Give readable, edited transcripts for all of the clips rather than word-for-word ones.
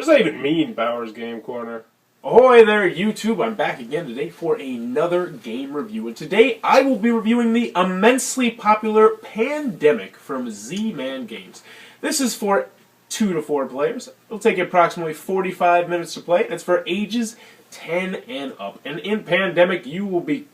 that even mean, Bowers Game Corner? Ahoy there, YouTube! I'm back again today for another game review, and today I will be reviewing the immensely popular Pandemic from Z-Man Games. This is for 2 to 4 players. It'll take approximately 45 minutes to play, and it's for ages 10 and up. And in Pandemic, you will be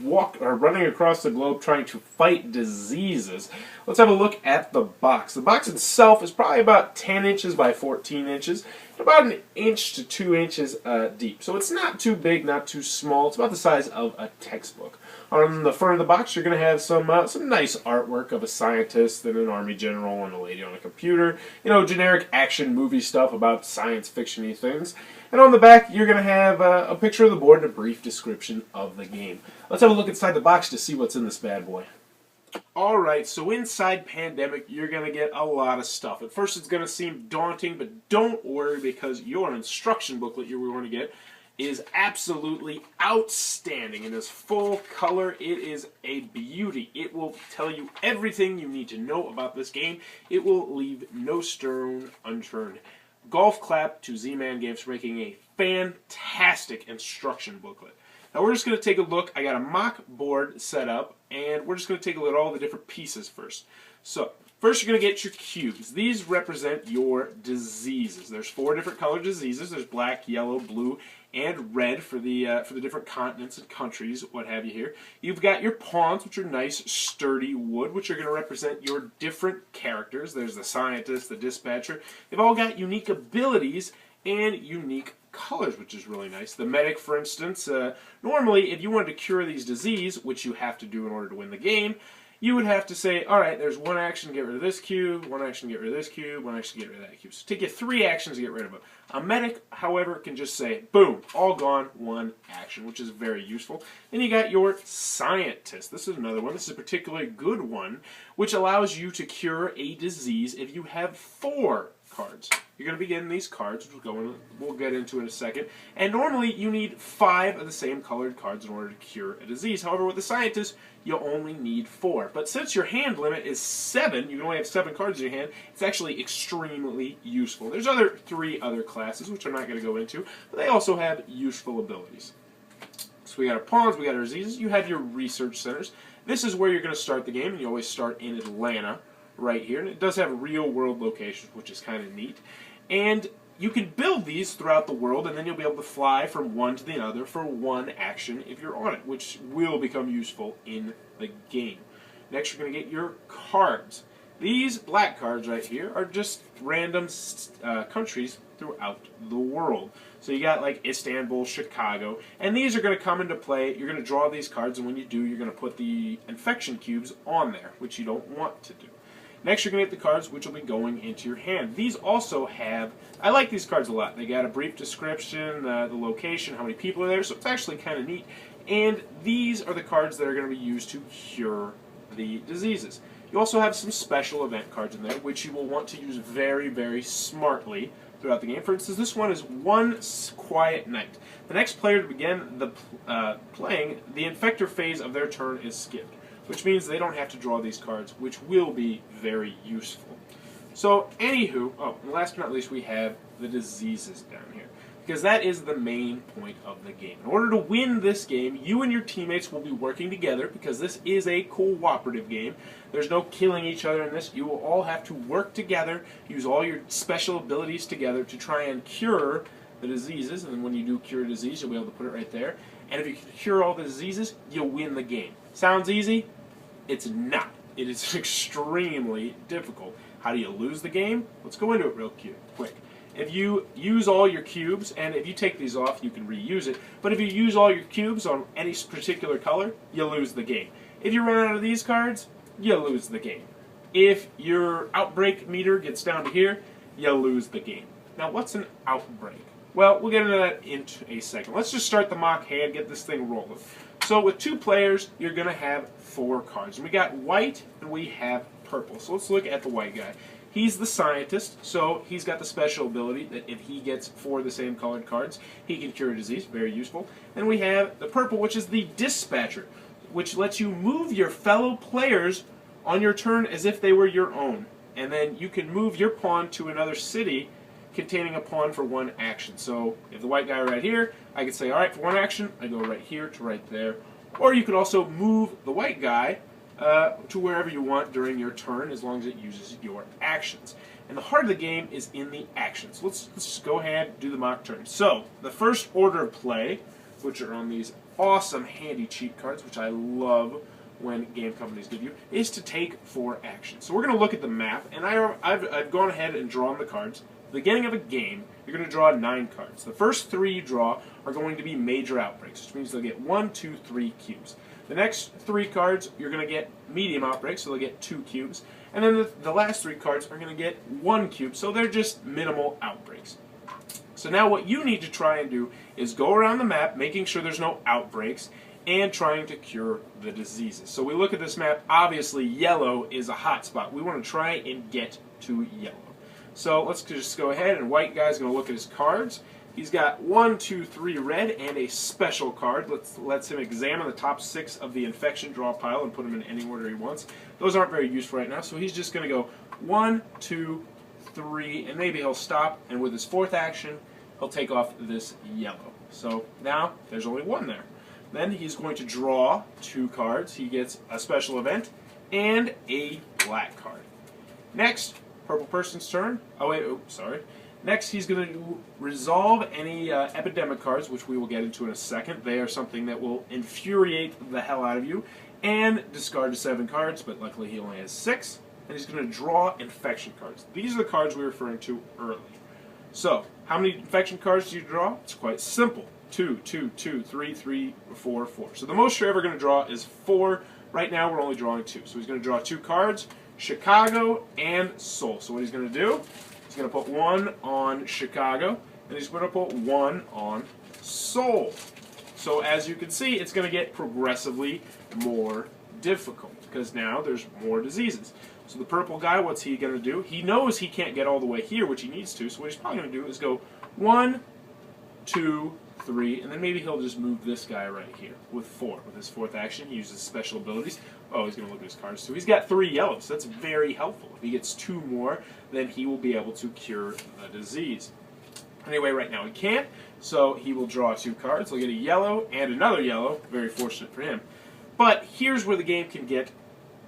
running across the globe trying to fight diseases. Let's have a look at the box. The box itself is probably about 10 inches by 14 inches, about an inch to 2 inches deep. So it's not too big, not too small. It's about the size of a textbook. On the front of the box, you're going to have some nice artwork of a scientist and an army general and a lady on a computer. You know, generic action movie stuff about science fiction-y things. And on the back, you're going to have a picture of the board and a brief description of the game. Let's have a look inside the box to see what's in this bad boy. Alright, so inside Pandemic, you're going to get a lot of stuff. At first, it's going to seem daunting, but don't worry, because your instruction booklet you're going to get is absolutely outstanding. In its full color, it is a beauty. It will tell you everything you need to know about this game. It will leave no stone unturned. Golf clap to Z-Man Games for making a fantastic instruction booklet. Now we're just going to take a look. I got a mock board set up, and we're just going to take a look at all the different pieces first. So, first you're going to get your cubes. These represent your diseases. There's 4 different colored diseases. There's black, yellow, blue, and red for the different continents and countries, what have you here. You've got your pawns, which are nice, sturdy wood, which are going to represent your different characters. There's the scientist, the dispatcher. They've all got unique abilities and unique colors, which is really nice. The medic, for instance, normally if you wanted to cure these disease, which you have to do in order to win the game, you would have to say, alright, there's one action to get rid of this cube, one action to get rid of this cube, one action to get rid of that cube. So take you 3 actions to get rid of it. A medic, however, can just say, boom, all gone, 1 action, which is very useful. Then you got your scientist. This is another one. This is a particularly good one, which allows you to cure a disease if you have 4 cards. You're going to be getting these cards, which we'll get into in a second. And normally you need 5 of the same colored cards in order to cure a disease. However, with the scientist, you only need 4. But since your hand limit is 7, you can only have 7 cards in your hand, it's actually extremely useful. There's 3 other classes, which I'm not going to go into, but they also have useful abilities. So we got our pawns, we got our diseases, you have your research centers. This is where you're going to start the game, and you always start in Atlanta, right here. And it does have real-world locations, which is kind of neat. And you can build these throughout the world, and then you'll be able to fly from one to the other for 1 action if you're on it, which will become useful in the game. Next, you're going to get your cards. These black cards right here are just random countries throughout the world. So you got like Istanbul, Chicago, and these are going to come into play. You're going to draw these cards, and when you do, you're going to put the infection cubes on there, which you don't want to do. Next, you're going to get the cards, which will be going into your hand. These also have, I like these cards a lot. They got a brief description, the location, how many people are there, so it's actually kind of neat. And these are the cards that are going to be used to cure the diseases. You also have some special event cards in there, which you will want to use very, very smartly throughout the game. For instance, this one is One Quiet Night. The next player to begin playing, the infector phase of their turn is skipped, which means they don't have to draw these cards, which will be very useful. So, anywho, and last but not least, we have the diseases down here, because that is the main point of the game. In order to win this game, you and your teammates will be working together, because this is a cooperative game. There's no killing each other in this. You will all have to work together, use all your special abilities together to try and cure the diseases, and then when you do cure a disease, you'll be able to put it right there. And if you can cure all the diseases, you'll win the game. Sounds easy? It's not. It is extremely difficult. How do you lose the game? Let's go into it real quick. If you use all your cubes, and if you take these off, you can reuse it, but if you use all your cubes on any particular color, you lose the game. If you run out of these cards, you lose the game. If your outbreak meter gets down to here, you lose the game. Now, what's an outbreak? Well, we'll get into that in a second. Let's just start the mock hand, get this thing rolling. So with 2 players, you're going to have 4 cards. And we got white and we have purple. So let's look at the white guy. He's the scientist, so he's got the special ability that if he gets 4 of the same colored cards, he can cure a disease. Very useful. And we have the purple, which is the dispatcher, which lets you move your fellow players on your turn as if they were your own. And then you can move your pawn to another city containing a pawn for one action. So if the white guy right here, I could say, all right, for one action, I go right here to right there. Or you could also move the white guy to wherever you want during your turn, as long as it uses your actions. And the heart of the game is in the actions. Let's just go ahead and do the mock turn. So the first order of play, which are on these awesome handy cheat cards, which I love when game companies give you, is to take 4 actions. So we're going to look at the map, and I've gone ahead and drawn the cards. At the beginning of a game, you're going to draw 9 cards. The first 3 you draw are going to be major outbreaks, which means they'll get 1, 2, 3 cubes. The next 3 cards, you're going to get medium outbreaks, so they'll get 2 cubes. And then the last 3 cards are going to get 1 cube, so they're just minimal outbreaks. So now what you need to try and do is go around the map, making sure there's no outbreaks, and trying to cure the diseases. So we look at this map, obviously yellow is a hot spot. We want to try and get to yellow. So let's just go ahead, and white guy's going to look at his cards. He's got 1, 2, 3 red and a special card. Lets him examine the top 6 of the infection draw pile and put them in any order he wants. Those aren't very useful right now, so he's just going to go 1, 2, 3, and maybe he'll stop, and with his 4th action, he'll take off this yellow. So now there's only 1 there. Then he's going to draw 2 cards. He gets a special event and a black card. Next, purple person's turn. Oh wait, sorry. Next, he's going to resolve any epidemic cards, which we will get into in a second. They are something that will infuriate the hell out of you. And discard 7 cards, but luckily he only has 6. And he's going to draw infection cards. These are the cards we were referring to earlier. So, how many infection cards do you draw? It's quite simple. 2, 2, 2, 3, 3, 4, 4. So the most you're ever going to draw is 4. Right now we're only drawing 2. So he's going to draw 2 cards, Chicago and Seoul. So what he's going to do, he's going to put 1 on Chicago, and he's going to put 1 on Seoul. So as you can see, it's going to get progressively more difficult, because now there's more diseases. So the purple guy, what's he going to do? He knows he can't get all the way here, which he needs to, so what he's probably going to do is go 1, 2, 3, and then maybe he'll just move this guy right here with 4. With his 4th action, he uses special abilities. Oh, he's going to look at his cards too. He's got 3 yellows. That's very helpful. If he gets 2 more, then he will be able to cure the disease. Anyway, right now he can't, so he will draw 2 cards. He'll get a yellow and another yellow. Very fortunate for him. But here's where the game can get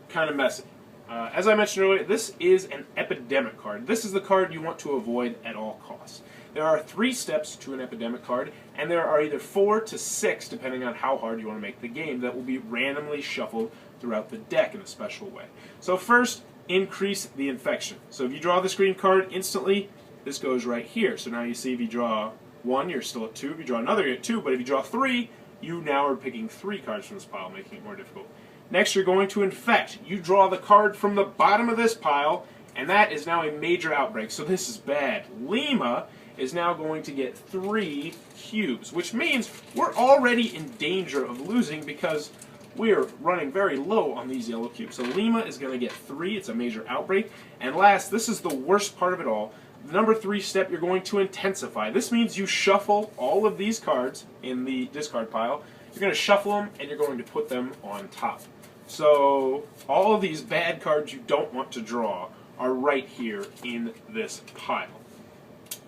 kind of messy. As I mentioned earlier, this is an epidemic card. This is the card you want to avoid at all costs. There are 3 steps to an epidemic card, and there are either 4 to 6, depending on how hard you want to make the game, that will be randomly shuffled throughout the deck in a special way. So first, increase the infection. So if you draw this green card instantly, this goes right here. So now you see if you draw 1, you're still at 2. If you draw another, you're at 2. But if you draw 3, you now are picking 3 cards from this pile, making it more difficult. Next, you're going to infect. You draw the card from the bottom of this pile, and that is now a major outbreak. So this is bad. Lima is now going to get 3 cubes, which means we're already in danger of losing because we're running very low on these yellow cubes. So Lima is going to get 3. It's a major outbreak. And last, this is the worst part of it all. The number 3 step, you're going to intensify. This means you shuffle all of these cards in the discard pile. You're going to shuffle them, and you're going to put them on top. So all of these bad cards you don't want to draw are right here in this pile.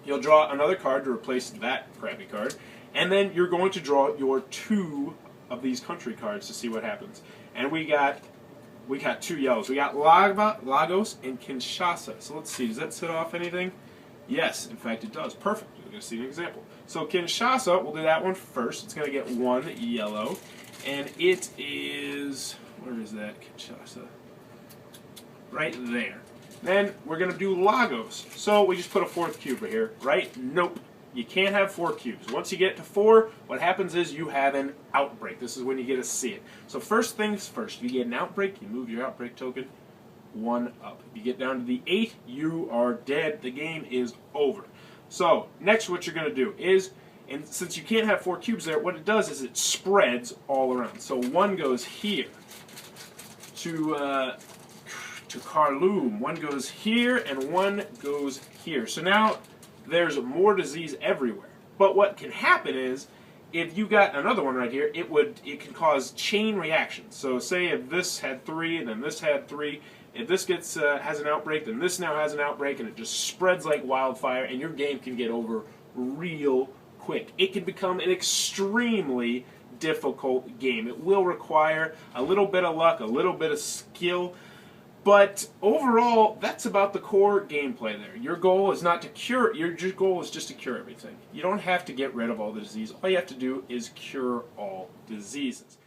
You'll draw another card to replace that crappy card, and then you're going to draw your 2 of these country cards to see what happens. And we got 2 yellows. We got Lagos and Kinshasa. So let's see, does that set off anything? Yes, in fact it does. Perfect. You're going to see an example. So Kinshasa, we'll do that one first. It's going to get 1 yellow, and it is, where is that Kinshasa? Right there. Then we're going to do Lagos. So we just put a 4th cube right here, right? Nope. You can't have 4 cubes. Once you get to 4, what happens is you have an outbreak. This is when you get to see it. So first things first, you get an outbreak, you move your outbreak token 1 up. If you get down to the 8, you are dead. The game is over. So next what you're going to do is, and since you can't have 4 cubes there, what it does is it spreads all around. So 1 goes here to Khartoum, 1 goes here, and 1 goes here. So now there's more disease everywhere. But what can happen is if you got another one right here, it can cause chain reactions. So say if this had 3 and then this had 3, if this gets has an outbreak, then this now has an outbreak, and it just spreads like wildfire, and your game can get over real quick. It can become an extremely difficult game. It will require a little bit of luck, a little bit of skill, but overall, that's about the core gameplay there. Your goal is not to cure, your goal is just to cure everything. You don't have to get rid of all the disease. All you have to do is cure all diseases.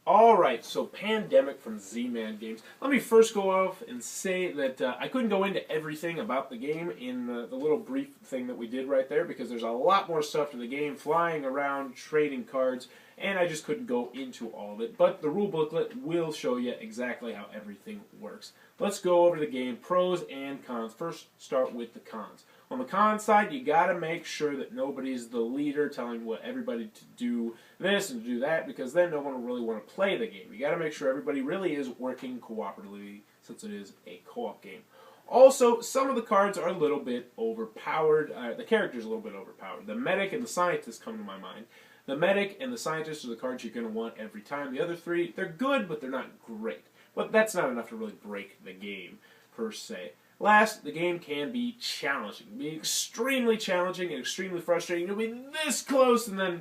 Alright, so Pandemic from Z-Man Games. Let me first go off and say that I couldn't go into everything about the game in the little brief thing that we did right there, because there's a lot more stuff to the game, flying around, trading cards, and I just couldn't go into all of it. But the rule booklet will show you exactly how everything works. Let's go over the game, pros and cons. First, start with the cons. On the con side, you got to make sure that nobody's the leader telling what everybody to do this and to do that, because then no one will really want to play the game. You got to make sure everybody really is working cooperatively, since it is a co-op game. Also, some of the cards are a little bit overpowered. The character's a little bit overpowered. The medic and the scientist come to my mind. The medic and the scientist are the cards you're going to want every time. The other three, they're good, but they're not great. But that's not enough to really break the game, per se. Last, the game can be challenging. It can be extremely challenging and extremely frustrating. You'll be this close, and then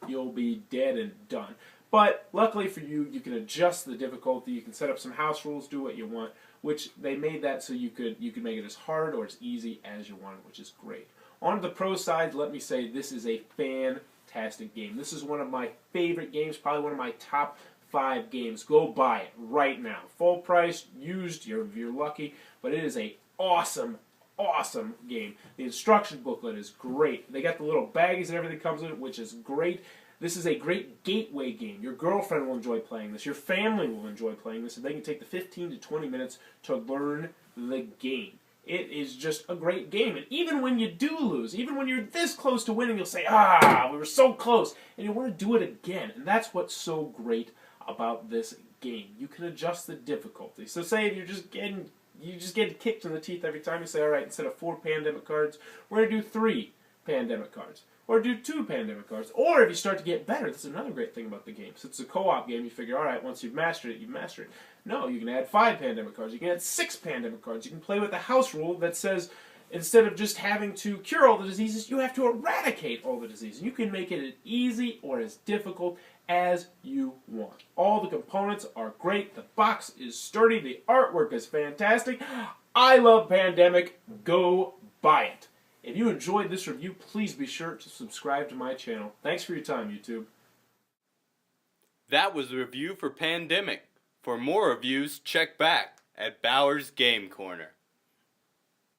you'll be dead and done. But luckily for you, you can adjust the difficulty. You can set up some house rules, do what you want, which they made that so you could make it as hard or as easy as you want, which is great. On the pro side, let me say this is a fantastic game. This is one of my favorite games, probably one of my top 5 games. Go buy it right now. Full price, used, if you're lucky, but it is a awesome game. The instruction booklet is great. They got the little baggies and everything comes in it, which is great. This is a great gateway game. Your girlfriend will enjoy playing this. Your family will enjoy playing this, and they can take the 15 to 20 minutes to learn the game. It is just a great game. And even when you do lose, even when you're this close to winning, you'll say, we were so close. And you want to do it again. And that's what's so great about this game. You can adjust the difficulty. So say if you're just getting kicked in the teeth every time, you say, all right, instead of 4 pandemic cards, we're going to do 3 pandemic cards. Or do 2 pandemic cards. Or if you start to get better, this is another great thing about the game. Since it's a co-op game, you figure, all right, once you've mastered it, you've mastered it. No, you can add 5 pandemic cards. You can add 6 pandemic cards. You can play with a house rule that says, instead of just having to cure all the diseases, you have to eradicate all the diseases. You can make it as easy or as difficult as you want. All the components are great. The box is sturdy. The artwork is fantastic. I love Pandemic. Go buy it. If you enjoyed this review, please be sure to subscribe to my channel. Thanks for your time, YouTube. That was the review for Pandemic. For more reviews, check back at Bauer's Game Corner.